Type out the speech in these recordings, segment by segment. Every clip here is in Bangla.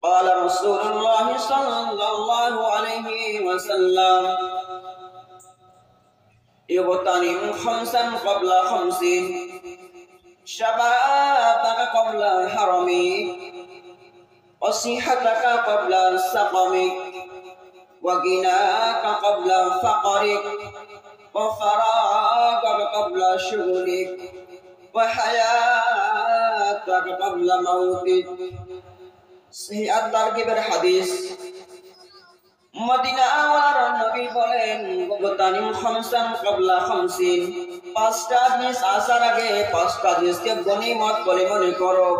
قال رسول الله صلى الله عليه وسلم اغتنم خمسا قبل خمس شبابك قبل حرمك وصحتك قبل سقمك وغناك قبل فقرك وفراغك قبل شغلك وحياتك قبل موتك সহিহ আত-তারগিবের হাদিস। মদিনাওয়ালার নবী বলেন, ওয়াতানিম খামসান ক্বাবলা খামসিন, পাঁচটা জিনিস আসার আগে পাঁচটা জিনিসকে গনিমত বলে মনে করো।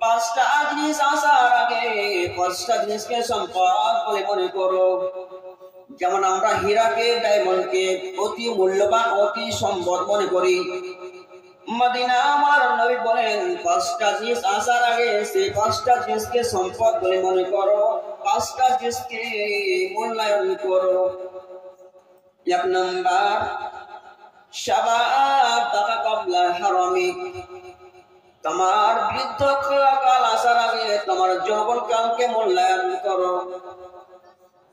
পাঁচটা জিনিস আসার আগে পাঁচটা জিনিসকে সম্পদ বলে মনে করো। যেমন আমরা হীরাকে, ডায়মন্ডকে অতি মূল্যবান, অতি সম্পদ মনে করি। মদিনা আমার নবী বলেন, পাঁচটা জিনিস আসার আগে সেই পাঁচটা জিনিসকে সম্পদ বলে মনে করো, পাঁচটা জিনিসকে মূল্যায়ন করো। এক নম্বর, শাবাবাকা ক্বাবলা হারামিক, তোমার বৃদ্ধকাল আসার আগে তোমার যৌবনকালকে মূল্যায়ন করো।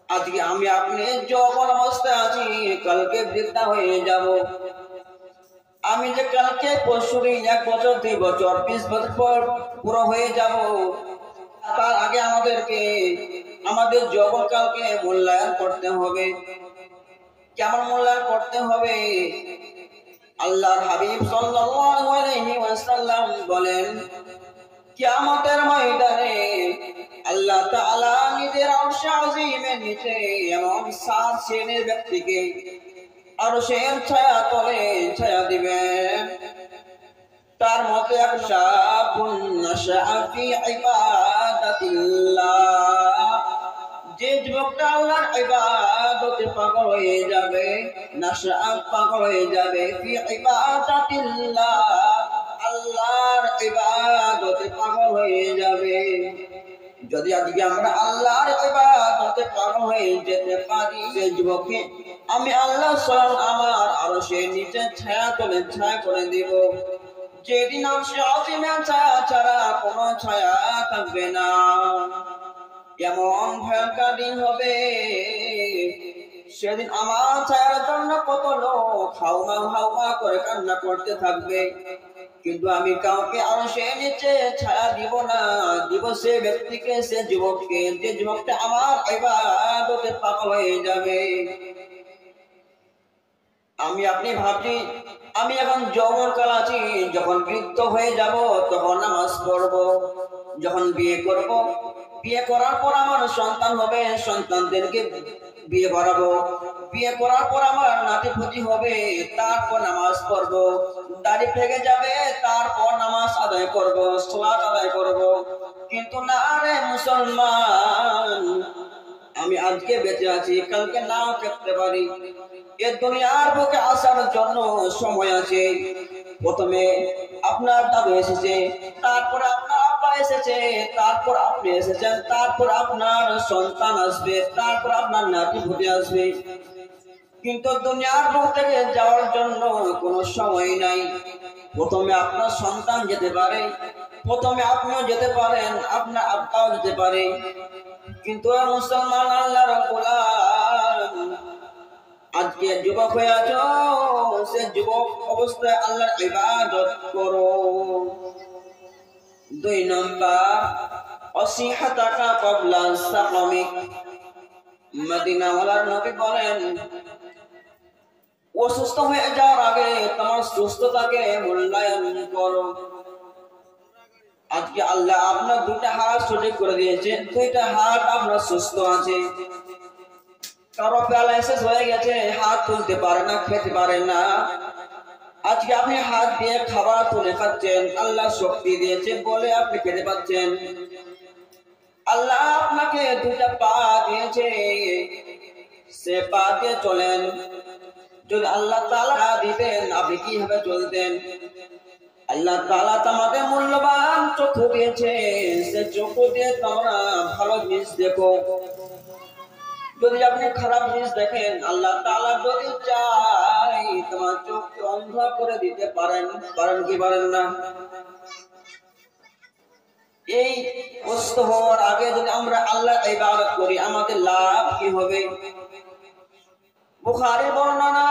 আজকে আমি আপনি যৌবন অবস্থায় আছি, কালকে বৃদ্ধা হয়ে যাব। আমি যে কালকে পরশুদিন 1 বছর 2 বছর 20 বছর পর পুরো হয়ে যাব, তার আগে আমাদেরকে আমাদের যৌবনকালকে মূল্যায়ন করতে হবে। কেমন মূল্যায়ন করতে হবে? আল্লাহর হাবিব সাল্লাল্লাহু আলাইহি ওয়াসাল্লাম বলেন, কিয়ামতের ময়দানে আল্লাহ তাআলা নিজের আরশে আজিমের নিচে এমন 7 শ্রেণীর ব্যক্তিকে আরশের ছায়া তলে ছায়া দিবেন। তার মধ্যে এক শাবুন নাশআ ফি ইবাদাতিল্লাহ, যে যুবকটা আল্লাহর ইবাদতে পাগল হয়ে যাবে, নাশআ পাগল হয়ে যাবে, ফি ইবাদাতিল্লাহ, আল্লাহর ইবাদতে পাগল হয়ে যাবে। যদি আজকে আমরা আল্লাহর ইবাদতে পাগল হয়ে যেতে পারি, সেই যুবককে আমি আল্লাহ স্বয়ং আমার আরশের নিচে ছায়া তলে ছায়া করে দেব। যেদিন আরশে আজিমের ছায়া ছাড়া কোনো ছায়া থাকবে না। এমন ভয়ঙ্কর দিন হবে, সেদিন আমার ছায়ার জন্য কত লোক হাউমা হাউমা করে কান্না করতে থাকবে, কিন্তু আমি কাউকে আরশের নিচে ছায়া দিব না। দিব সে ব্যক্তিকে, সে যুবককে, যে যুবকটা আমার ইবাদতে পাগল হয়ে যাবে। আমি আপনি ভাবছি আমি এখন যৌবনকাল আছি, যখন বৃদ্ধ হয়ে যাব তখন নামাজ পড়ব, যখন বিয়ে করব, বিয়ে করার পর আমার সন্তান হবে, সন্তানদেরকে বিয়ে করাবো, বিয়ে করার পর আমার নাতিপুতি হবে, তারপর নামাজ পড়ব, দাড়ি পেকে যাবে, তারপর নামাজ আদায় করব, সালাত আদায় করব। কিন্তু না রে মুসলমান, আমি আজকে বেঁচে আছি, কালকে নাও থাকতে পারি। এ দুনিয়ার বুকে আসার জন্য সময় আছে। প্রথমে আপনার দাদু এসেছে, তারপর আপনার আব্বা এসেছে, তারপর আপনি এসেছেন, তারপর আপনার সন্তান আসবে, তারপর আপনার নাতি ফুটে আসবে। কিন্তু দুনিয়ার বুক থেকে যাওয়ার জন্য কোনো সময় নাই। প্রথমে আপনার সন্তান যেতে পারে, প্রথমে আপনিও যেতে পারেন, আপনার আব্বাও যেতে পারে। কিন্তু মুসলমান আল্লাহর গোলাম, আজকে যুবক হয়ে আছো, সে যুবক অবস্থায় আল্লাহর ইবাদত করো। 2 নম্বর, অসিহাতাকা ক্বাবলা সাকামিক, মদিনাওয়ালার নবী বলেন, অসুস্থ হয়ে যাওয়ার আগে তোমার সুস্থতাকে মূল্যায়ন করো। আজকে আল্লাহ আপনার 2টা হাত সঠিক করে দিয়েছে, 2টা হাত আপনার সুস্থ আছে। কারো প্যারালাইসিস হয়ে গেছে, হাত তুলতে পারে না, খেতে পারে না। আজকে আপনি হাত দিয়ে খাবার তুলে খাচ্ছেন, আল্লাহ শক্তি দিয়েছে বলে আপনি খেতে পাচ্ছেন। আল্লাহ আপনাকে 2টা পা দিয়েছে, সে পা দিয়ে চলেন। যদি আল্লাহ তাআলা দিতেন, আপনি কিভাবে চলতেন? আল্লাহ তাআলা তোমাকে মূল্যবান চক্ষু দিয়েছে, সে চক্ষু দিয়ে তোমরা ভালো জিনিস দেখো। যদি আপনি খারাপ জিনিস দেখেন, আল্লাহ তাআলা যদি চায় তোমার চোখকে অন্ধ করে দিতে পারেন, পারেন কি পারেন না? এই সুস্থ হওয়ার আগে যদি আমরা আল্লাহ ইবাদত করি আমাদের লাভ কি হবে? বুখারী বর্ণনা,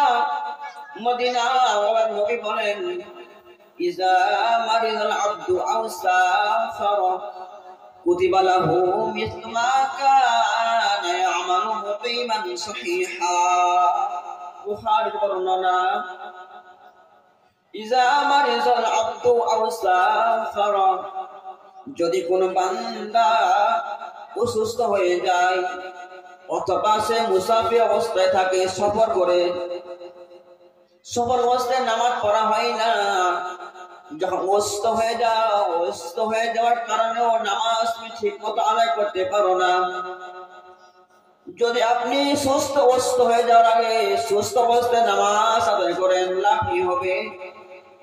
মদিনা ওয়ার নবী বলেন, ইজা মারিদাল আবদু আও সাফারা কুতিবা লাহু মিসলু মা কানা ইয়ামালু মুকিমান সহিহা। বুখারী বর্ণনা, ইজা মারিদাল আবদু আও সাফারা, যদি কোনো বান্দা অসুস্থ হয়ে যায় অথবা সে মুসাফির অবস্থায় থাকে, সফর করে, সফর অবস্থায় নামাজ পড়া হয় না, যখন অসুস্থ হয়ে যাওয়ার কারণেও নামাজ তুমি ঠিক মতো আদায় করতে পারো না, যদি আপনি অসুস্থ হয়ে যাওয়ার আগে সুস্থ অবস্থায় নামাজ আদায় করেন, লাভ কি হবে?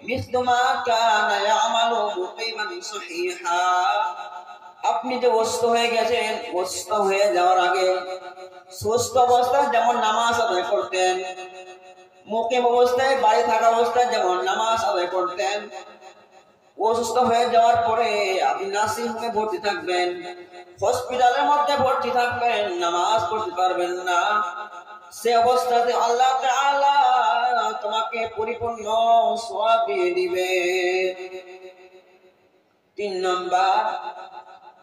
মিসলু মা কানা ইয়ামালু মুকিমান সহিহা, আপনি যে অসুস্থ হয়ে গেছেন, অসুস্থ হয়ে যাওয়ার আগে সুস্থ অবস্থায় যেমন নামাজ আদায় করতেন, মুকিম অবস্থায় বাড়ি থাকা অবস্থায় যেমন নামাজ আদায় করতেন, অসুস্থ হয়ে যাওয়ার পরে আপনি নার্সিং হোমে ভর্তি থাকবেন, হসপিটালের মধ্যে ভর্তি থাকবেন, নামাজ পড়তে পারবেন না, সে অবস্থাতে আল্লাহ তাআলা তোমাকে পরিপূর্ণ সওয়াব দিয়ে দিবে। 3 নাম্বার,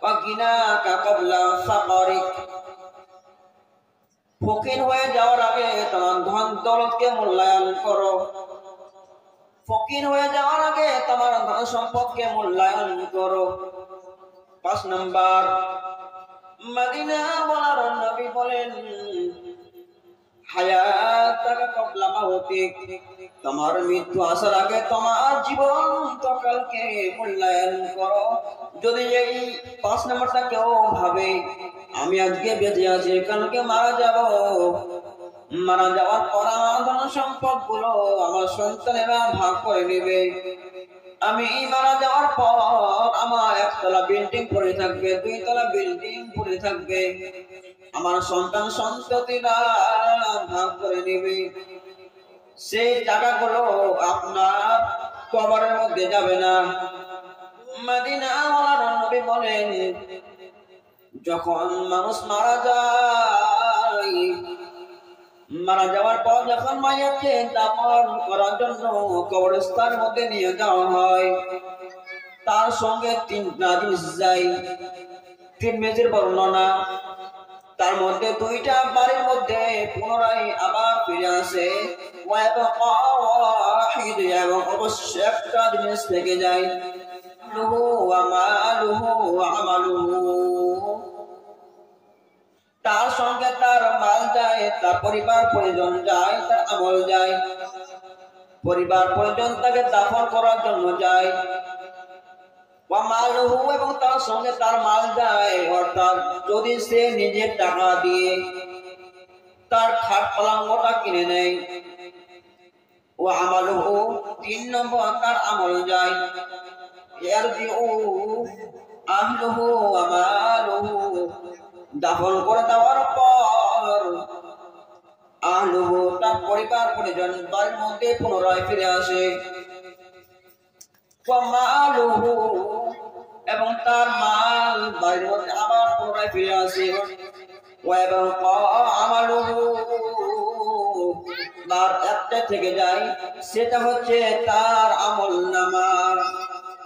ওয়াগিনাকা ক্বাবলা ফাকরিক, ফকির হয়ে যাওয়ার আগে তোমার ধন দৌলতকে মূল্যায়ন করো, ফকির হয়ে যাওয়ার আগে তোমার ধন সম্পদকে মূল্যায়ন করো। 5 নাম্বার, মদিনা ওয়ালার নবী বলেন, হায়াতাকা ক্বাবলা মাউতিক, তোমার মৃত্যু আসার আগে তোমার জীবন কালকে মূল্যায়ন করো। যদি এই 5 নাম্বারটা কেউ ভাবে আমি আজকে বেঁচে আছি, কালকে মারা যাব, মারা যাওয়ার পর আমার ধন সম্পদ গুলো আমার সন্তানেরা ভাগ করে নেবে, আমি মারা যাওয়ার পর আমার 1 তলা বিল্ডিং পড়ে থাকবে, 2 তলা বিল্ডিং পড়ে থাকবে, আমার সন্তান সন্ততিরা ভাগ করে নেবে, সেই টাকাগুলো আপনার কবরের মধ্যে যাবে না। মদিনা ওয়ালার নবী বলেন, যখন মানুষ মারা যায়, মারা যাওয়ার পর যখন মাইয়াতকে দাফন করার জন্য কবরস্থানের মধ্যে নিয়ে যাওয়া হয়, তার সঙ্গে 3টা জিনিস যায়। তিরমিজির বর্ণনা, তার মধ্যে 2টা বাড়ির মধ্যে পুনরায় আবার ফিরে আসে, এবং অবশ্যই একটা জিনিস থেকে যায়, তার সঙ্গে তার মাল যায়, তার পরিবার পরিজন যায়, তার আমল যায়, পরিবার পরিজন তাকে দাফন করার জন্য যায়, এবং তার সঙ্গে তার মাল যায়, অর্থাৎ যদি সে নিজের টাকা দিয়ে তার খাট পালঙ্গটা কিনে নেয়, ও আমালুহু 3 নম্বর তার আমল যায়, আহলুহু ওয়া মালুহু, দাফন করে দেওয়ার পর আহলুহু তার পরিবার পরিজন বাড়ির মধ্যে পুনরায় ফিরে আসে, ওয়া মালুহু এবং তার মাল বাড়ির মধ্যে আবার পুনরায় ফিরে আসে, এবং আমালুহু তার একটা থেকে যায়, সেটা হচ্ছে তার আমল নামা।